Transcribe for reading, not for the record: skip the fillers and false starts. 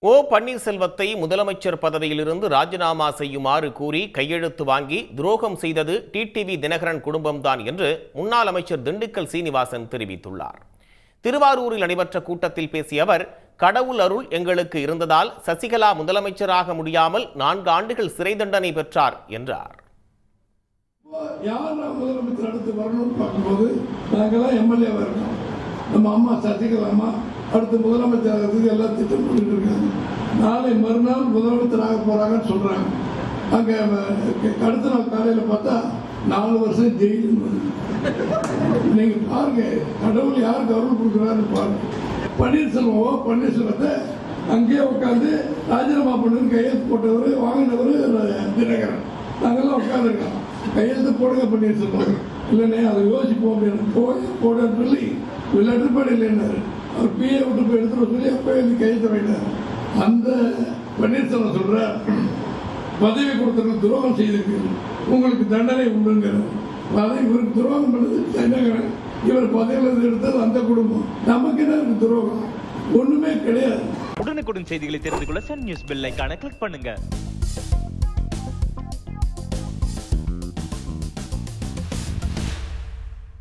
ஓ பன்னீர்செல்வத்தை முதலமைச்சர் பதவியிலிருந்து ராஜினாமா செய்யுமாறு கூறி கையெழுத்து வாங்கி துரோகம் செய்தது டிடிவி தினகரன் குடும்பம்தான் என்று முன்னாள் அமைச்சர் திண்டுக்கல் சீனிவாசன் தெரிவித்துள்ளார். திருவாரூரில் நடைபெற்ற கூட்டத்தில் பேசிய அவர், கடவுள் அருள் எங்களுக்கு இருந்ததால் சசிகலா முதலமைச்சராக முடியாமல் 4 ஆண்டுகள் சிறை தண்டனை பெற்றார் என்றார். முதலமைச்சர் அடுத்து வரணும்னு பார்க்கும்போது நாங்களாம் எம்எல்ஏ வரணும். நம்ம அம்மா சசிகலா அம்மா அடுத்து முதலமைச்சர் எல்லாம் திட்டம் பண்ணிட்டு இருக்காங்க. நாளை மறுநாள் முதலமைச்சராக போறாங்கன்னு சொல்றாங்க. அங்க அடுத்த நாள் காலையில பார்த்தா 4 வருஷம் ஜெயிலு. நீங்க பாருங்க, கடவுள் யாருக்கு அருள் கொடுக்குறாருன்னு பாருங்க. பன்னீர்செல்வத்தை அங்கேயே உட்காந்து ராஜினாமா பண்ணு கையெழுத்து போட்டவர் வாங்கினவர் தினகரன். நாங்கெல்லாம் உட்காந்துருக்கோம். கையெழுத்து போடுங்க பன்னீர்செல்வம். இல்லைன்னே அதை யோசிப்போம் அப்படின்னு போடுன்னு சொல்லி லெட்டர் இல்லைன்னாரு. அவர் பிஏ விட்டு போய் எடுத்துட்டு சொல்லி அப்போ கையெழுத்து வைத்தார். அந்த பன்னீர்செல்வம் சொல்ற பதவி கொடுத்தவங்க துரோகம் செய்திருக்கு, உங்களுக்கு தண்டனை உண்டுங்கிறார். அதை இவருக்கு துரோகம் பண்ணது தினகரன். இவர் பதவியிலிருந்து எடுத்தது அந்த குடும்பம். நமக்கு என்ன இருக்கு துரோகம்? ஒண்ணுமே கிடையாது. உடனுக்குடன் செய்திகளை தெரிந்து கொள்ள சன் நியூஸ் பெல் ஐகானை கிளிக் பண்ணுங்க.